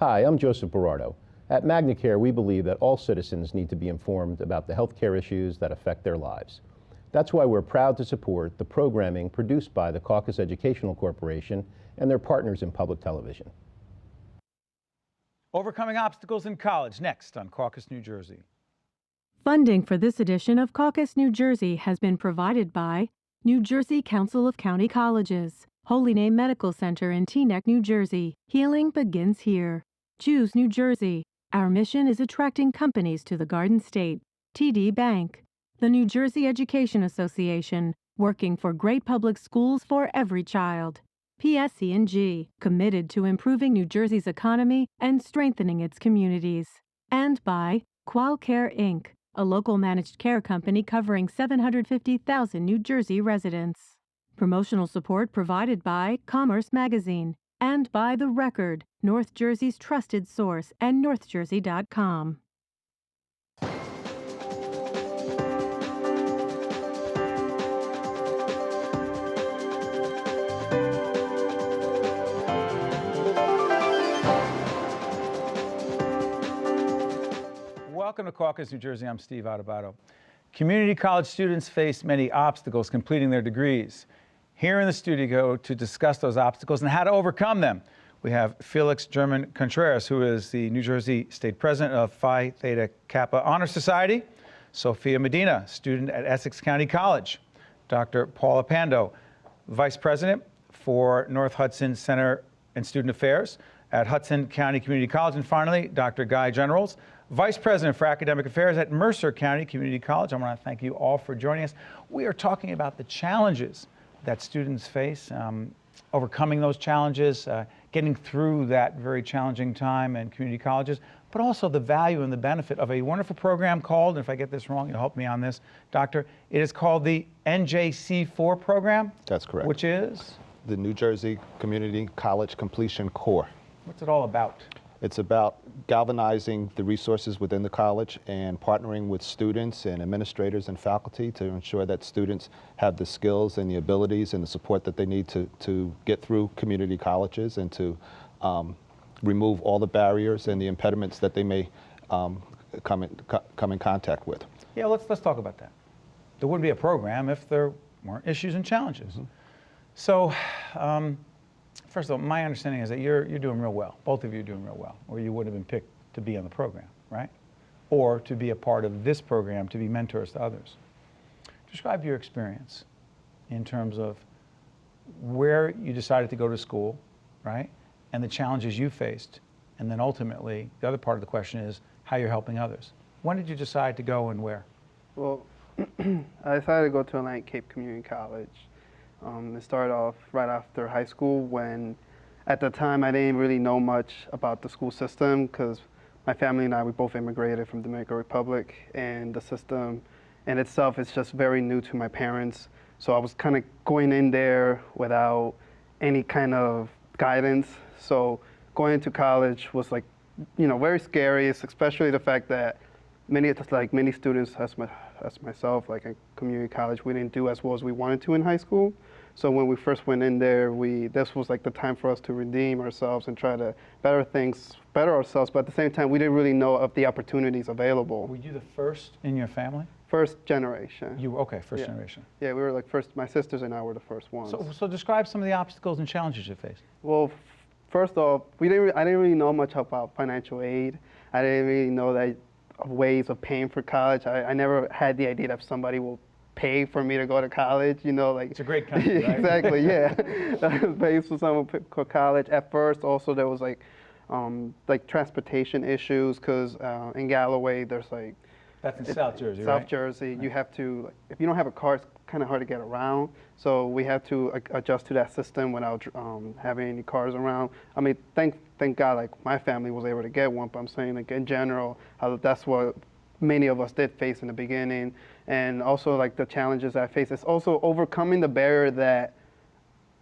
Hi, I'm Joseph Berardo. At MagnaCare, we believe that all citizens need to be informed about the healthcare issues that affect their lives. That's why we're proud to support the programming produced by the Caucus Educational Corporation and their partners in public television. Overcoming obstacles in college, next on Caucus New Jersey. Funding for this edition of Caucus New Jersey has been provided by New Jersey Council of County Colleges, Holy Name Medical Center in Teaneck, New Jersey. Healing begins here. Choose New Jersey. Our mission is attracting companies to the Garden State. TD Bank. The New Jersey Education Association, working for great public schools for every child. PSC&G, committed to improving New Jersey's economy and strengthening its communities. And by QualCare Inc., a local managed care company covering 750,000 New Jersey residents. Promotional support provided by Commerce Magazine and by The Record, North Jersey's trusted source, and northjersey.com. Welcome to Caucus New Jersey. I'm Steve Adubato. Community college students face many obstacles completing their degrees. Here in the studio to discuss those obstacles and how to overcome them, we have Felix Contreras, who is the New Jersey State President of Phi Theta Kappa Honor Society; Sofia Medina, student at Essex County College; Dr. Paula Pando, Vice President for North Hudson Center and Student Affairs at Hudson County Community College; and finally, Dr. Guy Generals, Vice President for Academic Affairs at Mercer County Community College. I want to thank you all for joining us. We are talking about the challenges that students face, overcoming those challenges, getting through that very challenging time in community colleges, but also the value and the benefit of a wonderful program called, and if I get this wrong, you'll help me on this, Doctor, it is called the NJC4 program? That's correct. Which is? The New Jersey Community College Completion Corps. What's it all about? It's about galvanizing the resources within the college and partnering with students and administrators and faculty to ensure that students have the skills and the abilities and the support that they need to get through community colleges and to remove all the barriers and the impediments that they may come in contact with. Yeah, let's talk about that. There wouldn't be a program if there weren't issues and challenges. Mm-hmm. So, first of all, my understanding is that you're doing real well. Both of you are doing real well, or you wouldn't have been picked to be on the program, right? Or to be a part of this program, to be mentors to others. Describe your experience in terms of where you decided to go to school, right? And the challenges you faced. And then ultimately, the other part of the question is how you're helping others. When did you decide to go and where? Well, I decided to go to Atlantic Cape Community College. It started off right after high school when, at the time, I didn't really know much about the school system because my family and I, we both immigrated from the Dominican Republic, and the system in itself is just very new to my parents. So I was kind of going in there without any kind of guidance. So going into college was like, very scary, especially the fact that many students, as myself, like in community college, we didn't do as well as we wanted to in high school. So when we first went in there, this was like the time for us to redeem ourselves and try to better ourselves, but at the same time, we didn't really know of the opportunities available. Were you the first in your family? First generation. Okay, first generation. Yeah, we were like first, my sisters and I were the first ones. So describe some of the obstacles and challenges you faced. Well, first off, I didn't really know much about financial aid. I didn't really know that ways of paying for college. I never had the idea that somebody will pay for me to go to college, like. It's a great country, right? Exactly, yeah. I was paid for someone to go to college. At first, also, there was like transportation issues, because in Galloway, there's like. That's in South Jersey, South right? Jersey. Right. You have to, if you don't have a car, it's kind of hard to get around. So we have to adjust to that system without having any cars around. I mean, thank God, like my family was able to get one, but I'm saying like in general, that's what many of us did face in the beginning. And also like the challenges I face, it's also overcoming the barrier that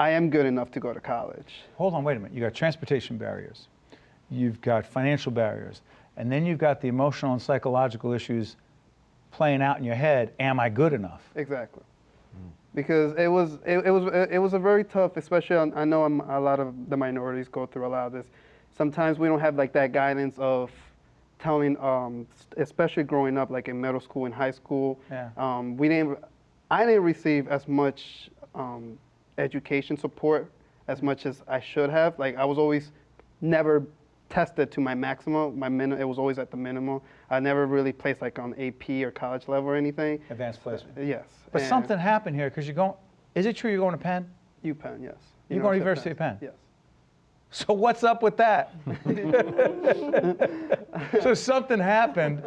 I am good enough to go to college. Hold on, wait a minute. You got transportation barriers, you've got financial barriers, and then you've got the emotional and psychological issues playing out in your head. Am I good enough? Exactly. Because it was a very tough, especially I know a lot of the minorities go through a lot of this sometimes we don't have like that guidance of telling, especially growing up like in middle school and high school. Yeah. I didn't receive as much education support as much as I should have. Like I was always never tested to my maximum, it was always at the minimum. I never really placed like on AP or college level or anything. Advanced placement. Yes. But something happened here because you're going, is it true you're going to Penn? UPenn, yes. You're going to University of Penn? Yes. So what's up with that? So something happened,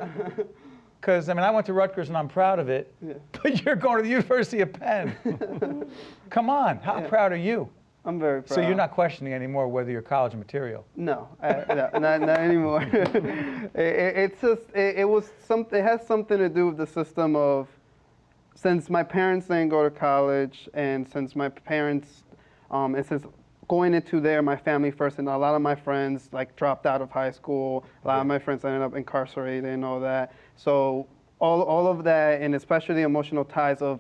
because I mean I went to Rutgers and I'm proud of it, but you're going to the University of Penn. Come on, how proud are you? I'm very proud. So you're not questioning anymore whether you're college material? No, not anymore. It has something to do with the system of, since my parents didn't go to college, and since my parents, and since going into there, my family first, and a lot of my friends like dropped out of high school. A lot of my friends ended up incarcerated and all that. So all of that, and especially the emotional ties of,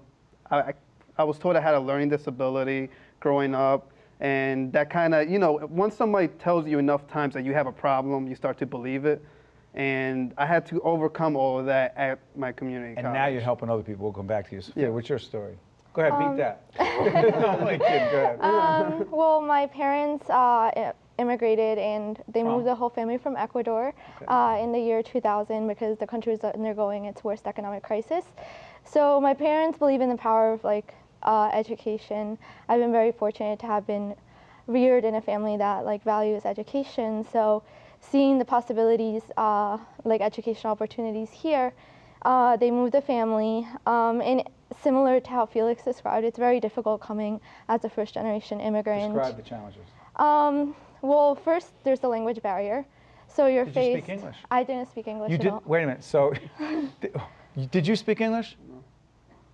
I was told I had a learning disability growing up, and that kind of, once somebody tells you enough times that you have a problem, you start to believe it. And I had to overcome all of that at my community college. And now you're helping other people. We'll come back to you. Sophia, what's your story? Go ahead, beat that. I'm only kidding, go ahead. Well, my parents immigrated, and they moved the whole family from Ecuador in the year 2000 because the country was undergoing its worst economic crisis. So my parents believe in the power of education. I've been very fortunate to have been reared in a family that values education. So seeing the possibilities, educational opportunities here, they moved the family. And similar to how Felix described, it's very difficult coming as a first-generation immigrant. Describe the challenges. Well, first, there's the language barrier. So you're Did faced... you speak English? I didn't speak English at all. Wait a minute. So, did you speak English? No.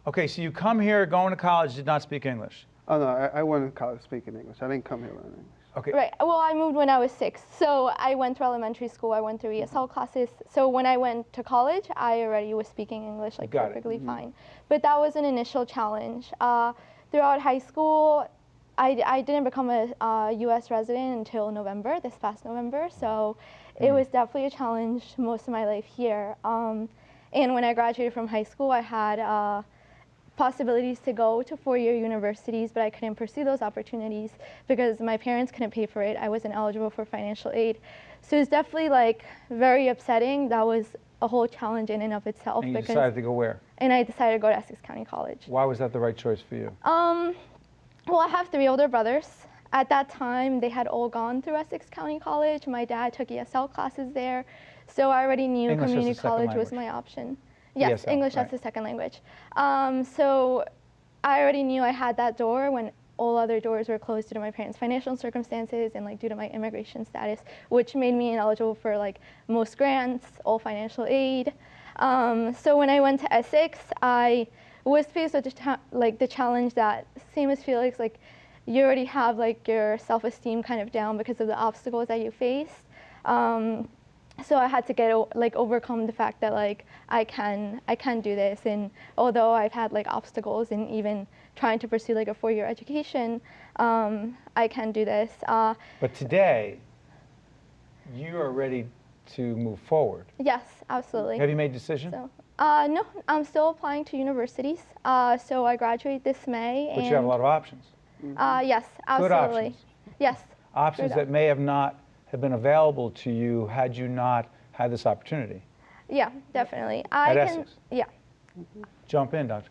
Okay, so you come here going to college, did not speak English. Oh no, I went to college speaking English. I didn't come here learning English. Okay. Right. Well, I moved when I was 6. So I went through elementary school. I went through ESL classes. So when I went to college, I already was speaking English perfectly fine. But that was an initial challenge. Throughout high school, I didn't become a U.S. resident until November, this past November. So it was definitely a challenge most of my life here. And when I graduated from high school, I had possibilities to go to 4-year universities, but I couldn't pursue those opportunities because my parents couldn't pay for it. I wasn't eligible for financial aid. So it's definitely very upsetting. That was a whole challenge in and of itself. And you decided to go where? And I decided to go to Essex County College. Why was that the right choice for you? Well, I have 3 older brothers. At that time, they had all gone through Essex County College. My dad took ESL classes there. So I already knew English community college was my option. Yes, ESL, English as a second language. So I already knew I had that door when all other doors were closed due to my parents' financial circumstances and due to my immigration status, which made me ineligible for most grants, all financial aid. So when I went to Essex, I was faced with the challenge that, same as Felix, you already have your self-esteem kind of down because of the obstacles that you faced. So I had to overcome the fact that I can do this, and although I've had obstacles in even trying to pursue a 4-year education, I can do this. But today, you are ready to move forward. Yes, absolutely. Have you made a decision? So, no, I'm still applying to universities. So I graduate this May. But you have a lot of options. Yes, absolutely. Good options. Yes. Options that may have not have been available to you had you not had this opportunity. Yeah, definitely. At Essex. Yeah. Jump in, Doctor.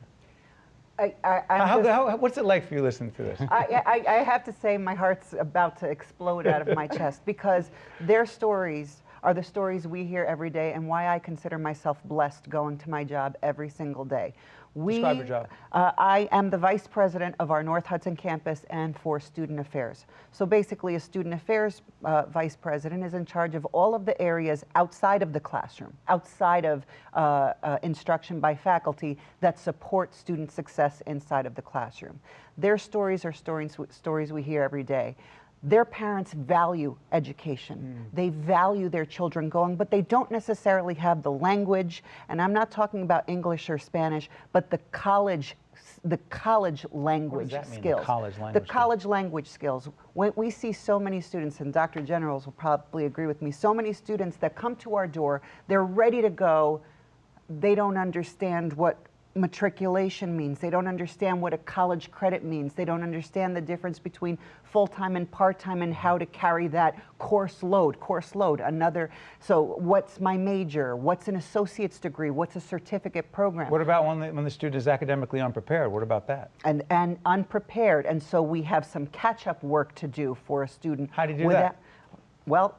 I'm what's it like for you listening to this? I have to say my heart's about to explode out of my chest because their stories are the stories we hear every day and why I consider myself blessed going to my job every single day. Describe your job. I am the vice president of our North Hudson campus and for student affairs. So basically a student affairs vice president is in charge of all of the areas outside of the classroom, outside of instruction by faculty that support student success inside of the classroom. Their stories are stories we hear every day. their parents value education. They value their children going, but they don't necessarily have the language, and I'm not talking about English or Spanish, but the college language What does that mean, skills. the college language The college language skills. When we see so many students, and Dr. Generals will probably agree with me, so many students that come to our door, they're ready to go, they don't understand what matriculation means. They don't understand what a college credit means. They don't understand the difference between full-time and part-time and how to carry that course load, another. So what's my major? What's an associate's degree? What's a certificate program? What about when the student is academically unprepared? What about that? And unprepared. And so we have some catch-up work to do for a student. How do you do that? Well,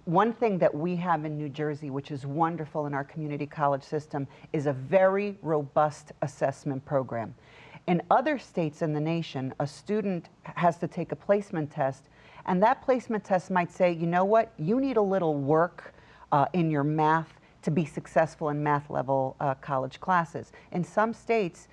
one thing that we have in New Jersey, which is wonderful in our community college system, is a very robust assessment program. In other states in the nation, a student has to take a placement test, and that placement test might say, you know what, you need a little work in your math to be successful in math level college classes. In some states,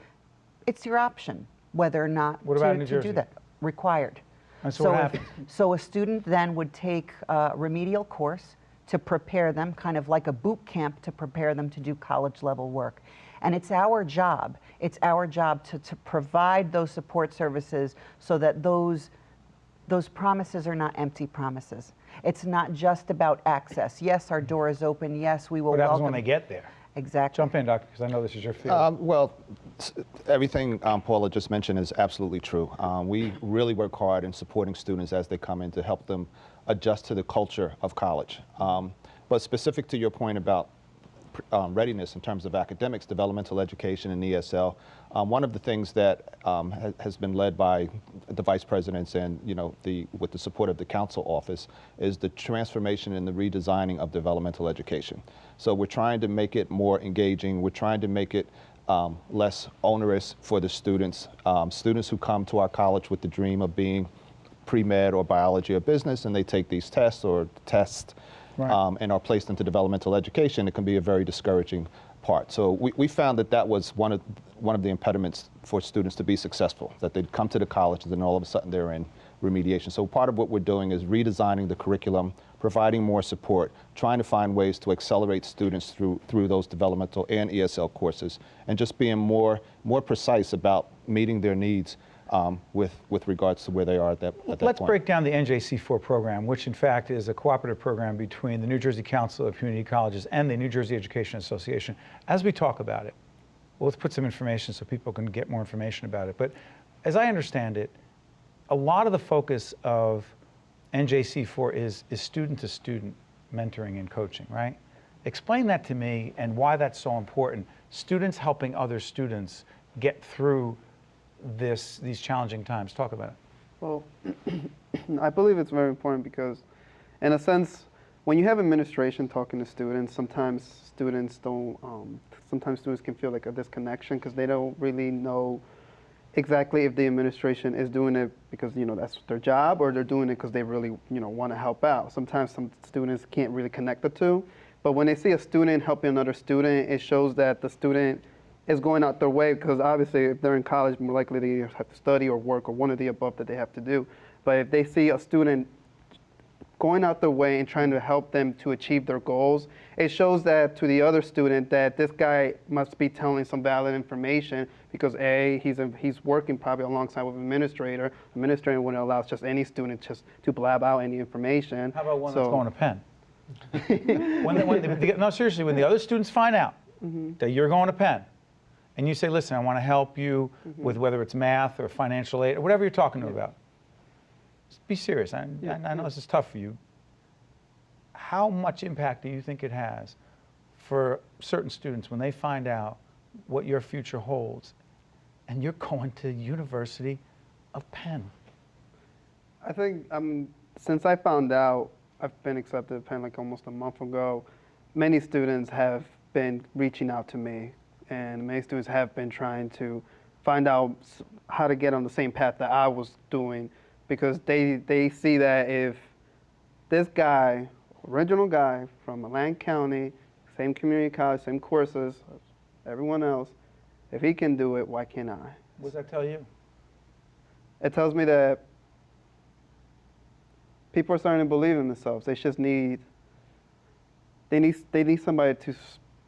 it's your option whether or not to do that. Required. And so what happens? So a student then would take a remedial course to prepare them, kind of like a boot camp to prepare them to do college level work. And it's our job to provide those support services so that those promises are not empty promises. It's not just about access. Yes, our door is open. Yes, we will welcome. What happens when they get there? Exactly. Jump in, doctor, because I know this is your field. Well, everything Paula just mentioned is absolutely true. We really work hard in supporting students as they come in to help them adjust to the culture of college. But specific to your point about readiness in terms of academics, developmental education, and ESL, one of the things that has been led by the vice presidents and with the support of the council office is the transformation and the redesigning of developmental education. So we're trying to make it more engaging. We're trying to make it less onerous for the students. Students who come to our college with the dream of being pre-med or biology or business, and they take these tests right. And are placed into developmental education, it can be a very discouraging part. So we found that was one of the impediments for students to be successful, that they'd come to the college and then all of a sudden they're in remediation. So part of what we're doing is redesigning the curriculum, providing more support, trying to find ways to accelerate students through those developmental and ESL courses, and just being more precise about meeting their needs with regards to where they are at that point. Let's break down the NJC4 program, which in fact is a cooperative program between the New Jersey Council of Community Colleges and the New Jersey Education Association. As we talk about it, well, let's put some information so people can get more information about it. But as I understand it, a lot of the focus of NJC4 is student-to-student mentoring and coaching, right? Explain that to me and why that's so important. Students helping other students get through these challenging times. Talk about it. Well, I believe it's very important because, in a sense, when you have administration talking to students, sometimes students can feel like a disconnection because they don't really know exactly if the administration is doing it because that's their job, or they're doing it because they really want to help out. Sometimes some students can't really connect the two, but when they see a student helping another student, it shows that the student is going out their way, because obviously if they're in college, more likely they have to study or work or one of the above that they have to do. But if they see a student going out their way and trying to help them to achieve their goals, it shows that to the other student that this guy must be telling some valid information, because A, he's working probably alongside with an administrator. Administrator wouldn't allow just any student just to blab out any information. How about one that's going to Penn? No, seriously, when the other students find out that you're going to Penn, and you say, listen, I want to help you with whether it's math or financial aid or whatever you're talking to about. Just be serious. I know this is tough for you. How much impact do you think it has for certain students when they find out what your future holds and you're going to the University of Penn? I think since I found out I've been accepted at Penn like almost a month ago, many students have been reaching out to me. And many students have been trying to find out how to get on the same path that I was doing, because they see that if this guy, original guy from Atlantic County, same community college, same courses, everyone else, if he can do it, why can't I? What does that tell you? It tells me that people are starting to believe in themselves. They just need, they need somebody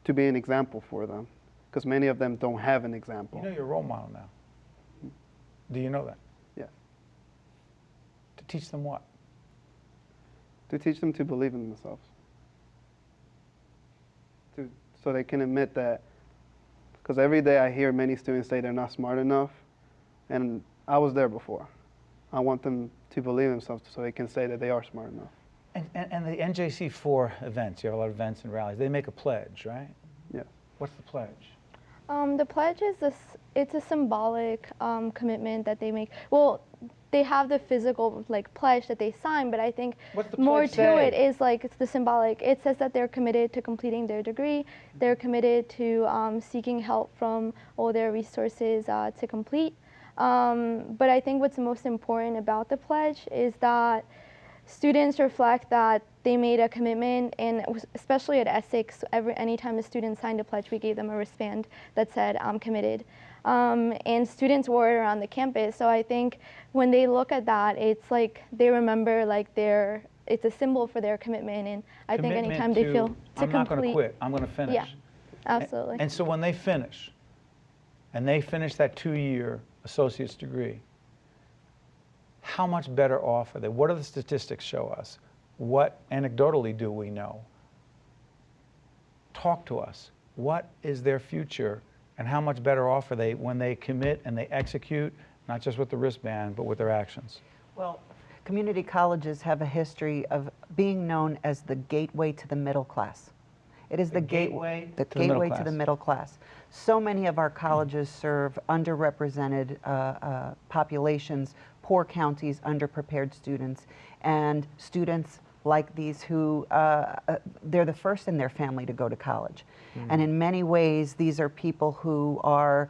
to be an example for them, because many of them don't have an example. You know you're a role model now. Do you know that? Yes. To teach them what? To teach them to believe in themselves. So they can admit that, because every day I hear many students say they're not smart enough, and I was there before. I want them to believe in themselves so they can say that they are smart enough. And the NJC4 events, you have a lot of events and rallies, they make a pledge, right? Yes. What's the pledge? The pledge is it's a symbolic commitment that they make. Well, they have the physical like pledge that they sign, but I think more to it is like it's the symbolic. It says that they're committed to completing their degree. They're committed to seeking help from all their resources to complete. But I think what's most important about the pledge is that students reflect that they made a commitment, and especially at Essex, anytime a student signed a pledge, we gave them a wristband that said, "I'm committed." And students wore it around the campus, so I think when they look at that, it's like they remember like it's a symbol for their commitment, and I think anytime they feel to I'm not going to quit, I'm going to finish. Yeah, absolutely. And so when they finish, that 2-year associate's degree, how much better off are they? What do the statistics show us? What anecdotally do we know? Talk to us. What is their future, and how much better off are they when they commit and they execute, not just with the wristband, but with their actions? Well, community colleges have a history of being known as the gateway to the middle class. It is the gateway to the middle class. So many of our colleges serve underrepresented populations, poor counties, underprepared students, and students like these who, they're the first in their family to go to college. And in many ways, these are people who are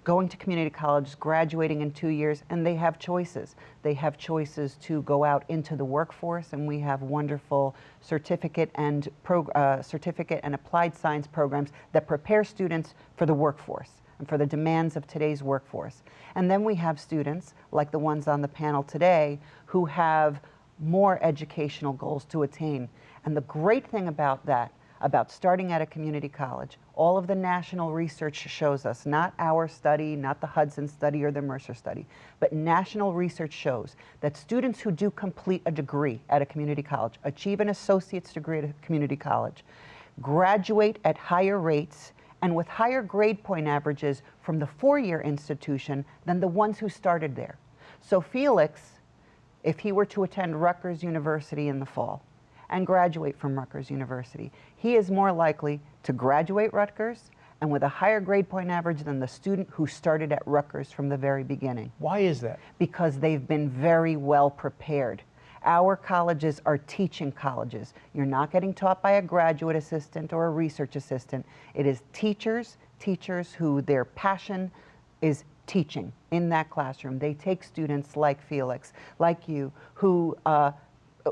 going to community college, graduating in 2 years, and they have choices. They have choices to go out into the workforce, and we have wonderful certificate and applied science programs that prepare students for the workforce and for the demands of today's workforce. And then we have students, like the ones on the panel today, who have more educational goals to attain. And the great thing about that, about starting at a community college, all of the national research shows us, not our study, not the Hudson study or the Mercer study, but national research shows that students who do complete a degree at a community college, achieve an associate's degree at a community college, graduate at higher rates and with higher grade point averages from the four-year institution than the ones who started there. So Felix, if he were to attend Rutgers University in the fall and graduate from Rutgers University, he is more likely to graduate Rutgers and with a higher grade point average than the student who started at Rutgers from the very beginning. Why is that? Because they've been very well prepared. Our colleges are teaching colleges. You're not getting taught by a graduate assistant or a research assistant. It is teachers who their passion is teaching in that classroom. They take students like Felix, like you, who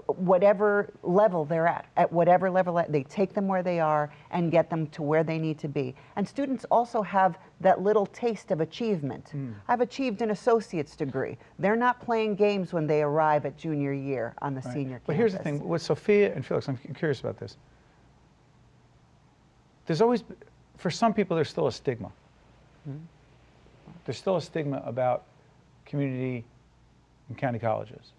whatever level they're at whatever level, they take them where they are and get them to where they need to be. And students also have that little taste of achievement. I've achieved an associate's degree. They're not playing games when they arrive at junior year on the senior campus. But here's the thing, with Sofia and Felix, I'm curious about this. There's always, for some people, there's still a stigma. There's still a stigma about community and county colleges.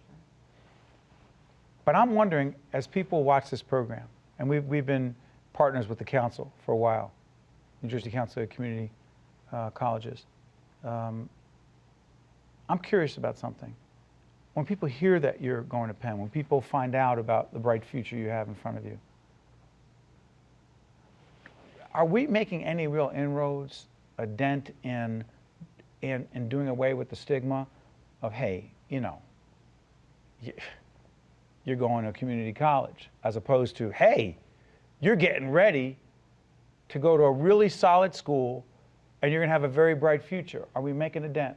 But I'm wondering, as people watch this program, and we've been partners with the council for a while, New Jersey Council of Community Colleges. I'm curious about something. When people hear that you're going to Penn, when people find out about the bright future you have in front of you, are we making any real inroads, a dent in doing away with the stigma of, hey, you know, you're going to a community college, as opposed to, hey, you're getting ready to go to a really solid school and you're going to have a very bright future? Are we making a dent?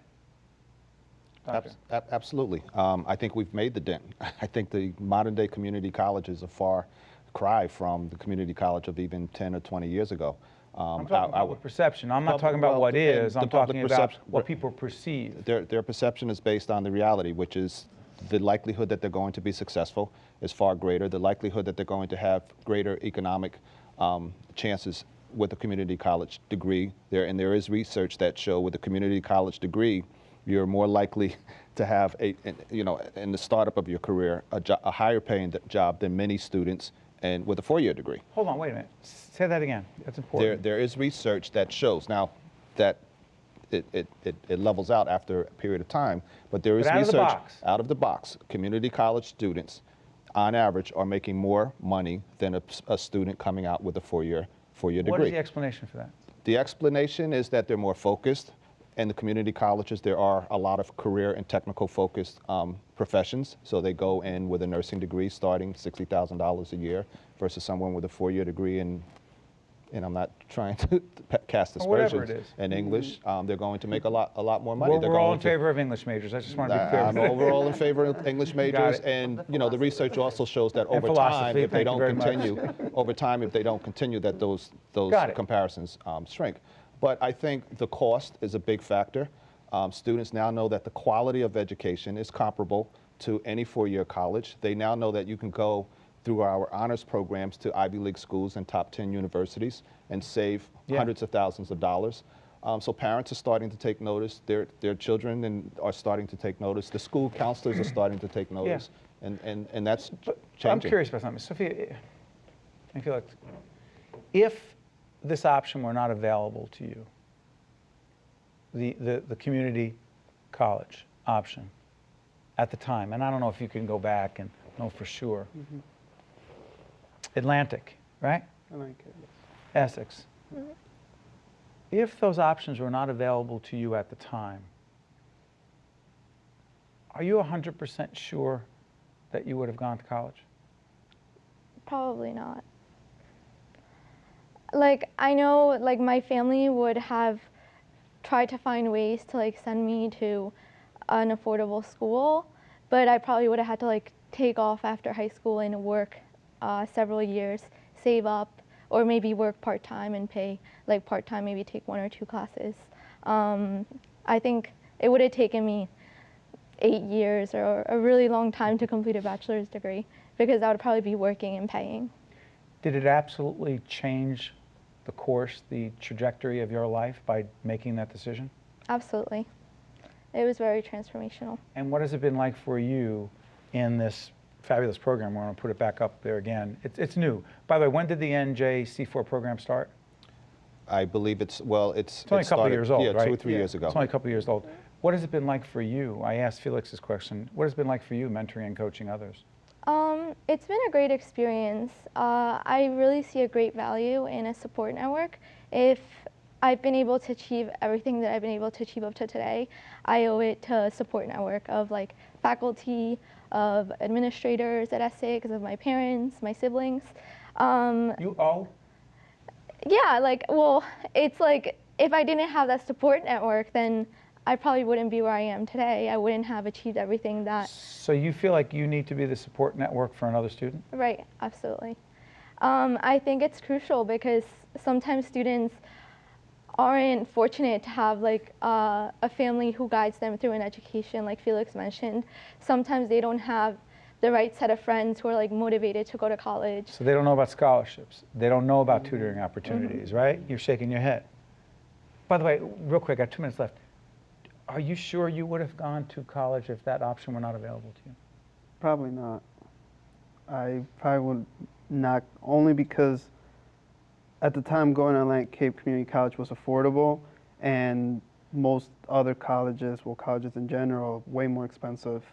Absolutely. I think we've made the dent. I think the modern day community college is a far cry from the community college of even 10 or 20 years ago. I'm talking about public perception. I'm not talking about what is. I'm talking about what people perceive. Their perception is based on the reality, which is the likelihood that they're going to be successful is far greater. The likelihood that they're going to have greater economic chances with a community college degree. There is research that show with a community college degree, you're more likely to have in the startup of your career, a higher paying job than many students and with a 4-year degree. Hold on, wait a minute. Say that again. That's important. There is research that shows now that it levels out after a period of time, but there is research out of the box. Community college students, on average, are making more money than a student coming out with a 4-year degree. What is the explanation for that? The explanation is that they're more focused. In the community colleges, there are a lot of career and technical focused professions. So they go in with a nursing degree starting $60,000 a year versus someone with a 4-year degree and I'm not trying to cast aspersions in English. They're going to make a lot more money. We're all in favor of English majors. I just want to be clear. I'm overall in favor of English majors, and the research also shows that over time, if they don't continue, that those comparisons shrink. But I think the cost is a big factor. Students now know that the quality of education is comparable to any 4-year college. They now know that you can go through our honors programs to Ivy League schools and top 10 universities and save hundreds of thousands of dollars. So parents are starting to take notice. Their children are starting to take notice. The school counselors are starting to take notice. And that's changing. I'm curious about something. Sophia, I feel like if this option were not available to you, the community college option at the time, and I don't know if you can go back and know for sure, Atlantic, right? Atlantic. Essex. If those options were not available to you at the time, are you 100% sure that you would have gone to college? Probably not. Like, I know, like, my family would have tried to find ways to, like, send me to an affordable school, but I probably would have had to, like, take off after high school and work several years, save up, or maybe work part-time and pay, like, part-time, maybe take 1 or 2 classes. I think it would have taken me 8 years or a really long time to complete a bachelor's degree because I would probably be working and paying. Did it absolutely change the course, the trajectory of your life by making that decision? Absolutely. It was very transformational. And what has it been like for you in this fabulous program? I want to put it back up there again. It's new. By the way, when did the NJC4 program start? I believe it's only a couple of years old, right? 2 or 3 years ago. It's only a couple of years old. What has it been like for you? I asked Felix's question. What has it been like for you mentoring and coaching others? It's been a great experience. I really see a great value in a support network. If I've been able to achieve everything that I've been able to achieve up to today, I owe it to a support network of, like, faculty, of administrators at Essex, of my parents, my siblings. You owe? Yeah, like, well, it's like, if I didn't have that support network, then I probably wouldn't be where I am today. I wouldn't have achieved everything that... So you feel like you need to be the support network for another student? Right, absolutely. I think it's crucial because sometimes students aren't fortunate to have, like, a family who guides them through an education, like Felix mentioned. Sometimes they don't have the right set of friends who are, like, motivated to go to college. So they don't know about scholarships. They don't know about tutoring opportunities, right? You're shaking your head. By the way, real quick, I have 2 minutes left. Are you sure you would have gone to college if that option were not available to you? Probably not. I probably would not, only because at the time going to Atlantic Cape Community College was affordable, and most other colleges, well, colleges in general, are way more expensive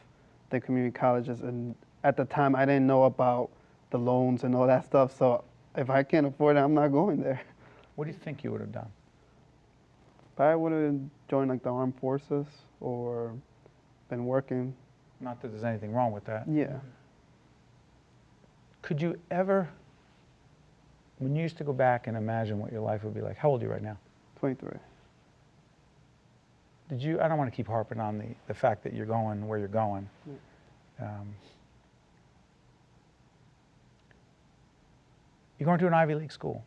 than community colleges. And at the time, I didn't know about the loans and all that stuff, so if I can't afford it, I'm not going there. What do you think you would have done? I would have joined, like, the armed forces or been working. Not that there's anything wrong with that. Yeah. Could you ever, when you used to go back and imagine what your life would be like, how old are you right now? 23. Did you, I don't want to keep harping on the fact that you're going where you're going. You're going to an Ivy League school.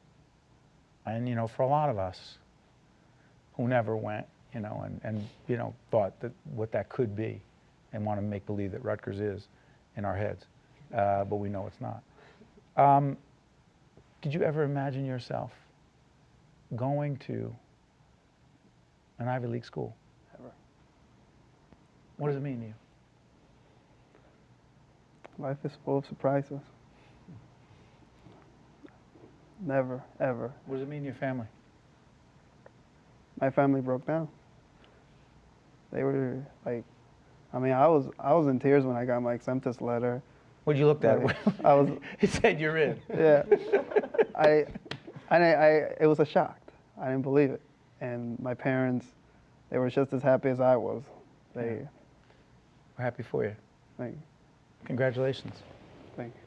And, you know, for a lot of us who never went, you know, and you know, thought that what that could be, and want to make believe that Rutgers is in our heads, but we know it's not. Did you ever imagine yourself going to an Ivy League school? Never. What does it mean to you? Life is full of surprises. Never, ever. What does it mean to your family? My family broke down. They were like, I mean, I was in tears when I got my acceptance letter. What'd you look at? I was. It said you're in. Yeah. It was a shock. I didn't believe it, and my parents, they were just as happy as I was. We're happy for you. Thank you. Congratulations. Thank you.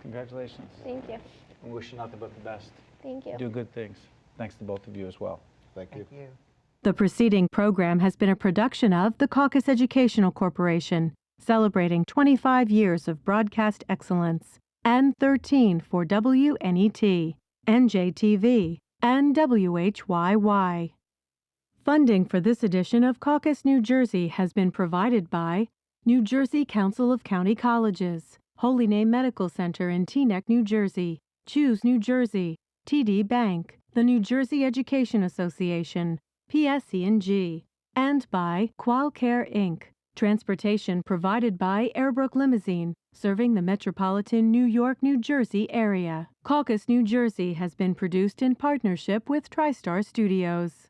Congratulations. Thank you. We wish you nothing but the best. Thank you. Do good things. Thanks to both of you as well. Thank you. Thank you. The preceding program has been a production of the Caucus Educational Corporation, celebrating 25 years of broadcast excellence, and 13 for WNET, NJTV, and WHYY. Funding for this edition of Caucus New Jersey has been provided by New Jersey Council of County Colleges, Holy Name Medical Center in Teaneck, New Jersey, Choose New Jersey, TD Bank, the New Jersey Education Association, PSC&G, and by Qualcare Inc. Transportation provided by Airbrook Limousine, serving the metropolitan New York, New Jersey area. Caucus New Jersey has been produced in partnership with TriStar Studios.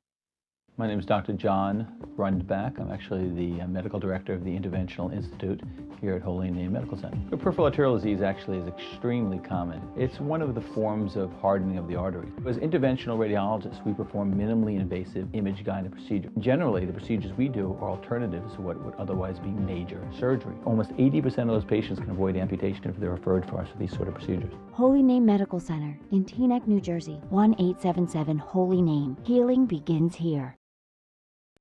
My name is Dr. John Rundback. I'm actually the medical director of the Interventional Institute here at Holy Name Medical Center. Peripheral arterial disease actually is extremely common. It's one of the forms of hardening of the artery. As interventional radiologists, we perform minimally invasive image-guided procedures. Generally, the procedures we do are alternatives to what would otherwise be major surgery. Almost 80% of those patients can avoid amputation if they're referred for us for these sort of procedures. Holy Name Medical Center in Teaneck, New Jersey, 1877 Holy Name. Healing begins here.